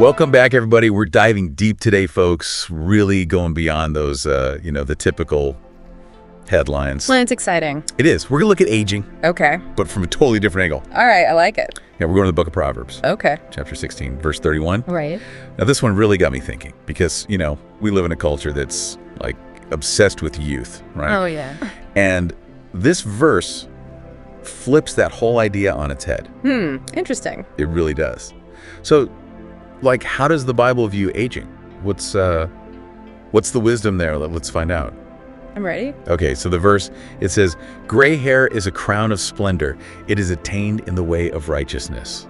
Welcome back, everybody. We're diving deep today, folks. Really going beyond those, the typical headlines. Well, it's exciting. It is. We're going to look at aging, Okay. but from a totally different angle. All right. I like it. Yeah, we're going to the book of Proverbs, Okay. chapter 16, verse 31. Right. Now, this one really got me thinking because, we live in a culture that's, like, obsessed with youth, right? Oh, yeah. And this verse flips that whole idea on its head. Interesting. It really does. So, like, how does the Bible view aging? What's the wisdom there? Let's find out. I'm ready. Okay, so the verse, it says, "Gray hair is a crown of splendor. It is attained in the way of righteousness."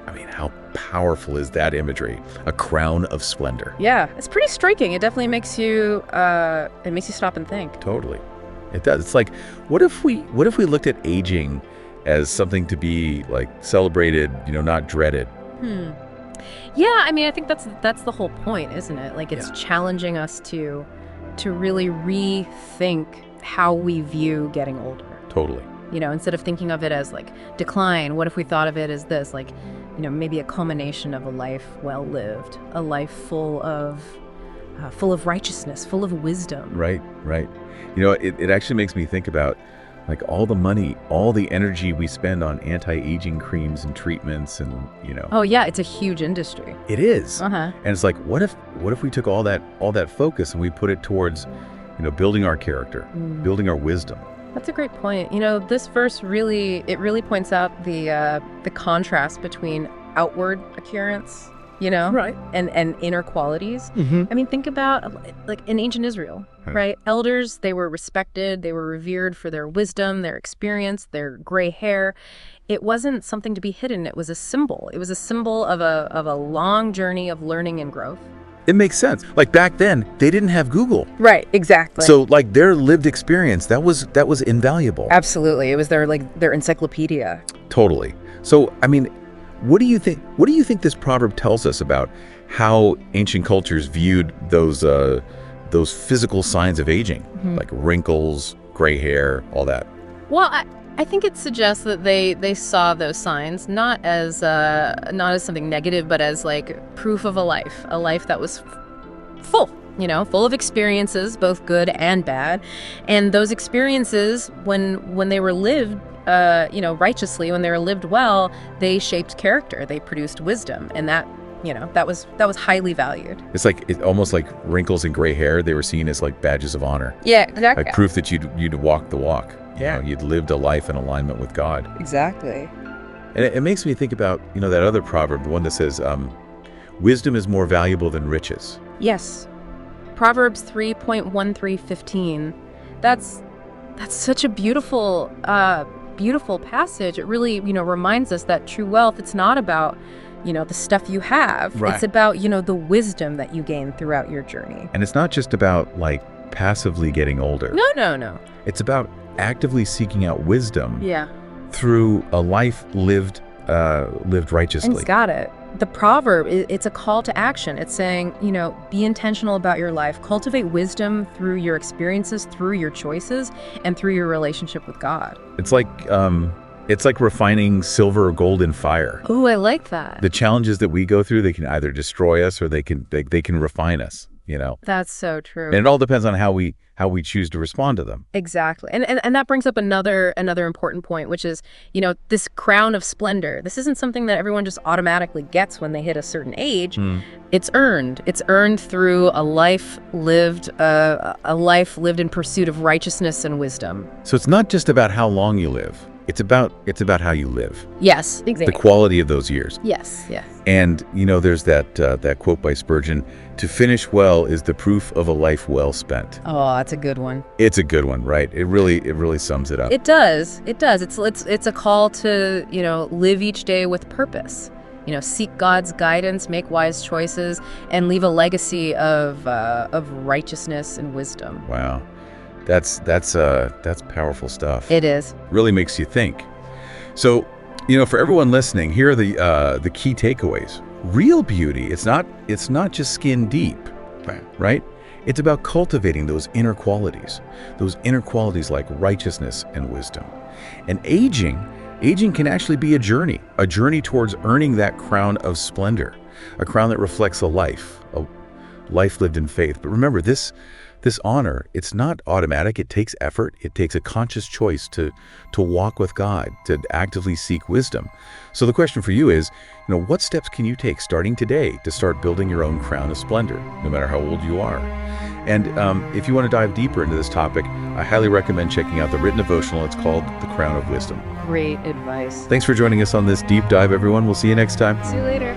I mean, how powerful is that imagery? A crown of splendor. Yeah. It's pretty striking. It definitely makes you, stop and think. Totally. It does. It's like, what if we looked at aging as something to be, like, celebrated, not dreaded? Yeah. I mean, I think that's the whole point, isn't it? Like, it's challenging us to really rethink how we view getting older. Totally. Instead of thinking of it as like decline, what if we thought of it as this, like, maybe a culmination of a life well lived, a life full of righteousness, full of wisdom. Right. It actually makes me think about, like, all the money, all the energy we spend on anti-aging creams and treatments and, Oh yeah, it's a huge industry. It is. Uh-huh. And it's like, what if we took all that focus and we put it towards, building our character, building our wisdom? That's a great point. This verse really points out the contrast between outward appearance, Right. and inner qualities. Mm-hmm. I mean, think about, like, in ancient Israel, right? Elders, they were respected, they were revered for their wisdom, their experience, their gray hair. It wasn't something to be hidden. It was a symbol. It was a symbol of a long journey of learning and growth. It makes sense. Like, back then, they didn't have Google. Right, exactly. So, like, their lived experience, that was invaluable. Absolutely. It was their encyclopedia. Totally. So, I mean, what do you think this proverb tells us about how ancient cultures viewed those physical signs of aging, like wrinkles, gray hair, all that? Well, I think it suggests that they saw those signs not as something negative, but as, like, proof of a life that was full, full of experiences, both good and bad. And those experiences, when they were lived, righteously, when they were lived well, they shaped character. They produced wisdom, and that was highly valued. It's almost like wrinkles and gray hair. They were seen as, like, badges of honor. Yeah, exactly. Like proof that you'd walked the walk. Yeah. You'd lived a life in alignment with God. Exactly. And it makes me think about, that other proverb, the one that says, wisdom is more valuable than riches. Yes. Proverbs 3.13:15. That's such a beautiful passage. It really, reminds us that true wealth, it's not about, the stuff you have. Right. It's about, the wisdom that you gain throughout your journey. And it's not just about, like, passively getting older. No. It's about actively seeking out wisdom Yeah. through a life lived righteously. And it's got it. The proverb, it's a call to action. It's saying, be intentional about your life. Cultivate wisdom through your experiences, through your choices, and through your relationship with God. It's like refining silver or gold in fire. Oh, I like that. The challenges that we go through, they can either destroy us or they can refine us. That's so true. And it all depends on how we choose to respond to them. Exactly. And that brings up another important point, which is, this crown of splendor. This isn't something that everyone just automatically gets when they hit a certain age. It's earned. It's earned through a life lived in pursuit of righteousness and wisdom. So it's not just about how long you live. It's about how you live. Yes, exactly. The quality of those years. Yes. And, there's that quote by Spurgeon, "To finish well is the proof of a life well spent." Oh, that's a good one. It's a good one, right? It really sums it up. It does. It's a call to, live each day with purpose. Seek God's guidance, make wise choices, and leave a legacy of righteousness and wisdom. Wow. That's powerful stuff. It is. Really makes you think. So, for everyone listening, here are the key takeaways. Real beauty, it's not just skin deep, right? It's about cultivating those inner qualities like righteousness and wisdom. And aging can actually be a journey towards earning that crown of splendor. a crown that reflects a life lived in faith. But remember, this honor, it's not automatic. It takes effort. It takes a conscious choice to walk with God, to actively seek wisdom. So the question for you is, what steps can you take starting today to start building your own crown of splendor, no matter how old you are? And if you want to dive deeper into this topic, I highly recommend checking out the written devotional. It's called The Crown of Wisdom. Great advice. Thanks for joining us on this deep dive, everyone. We'll see you next time. See you later.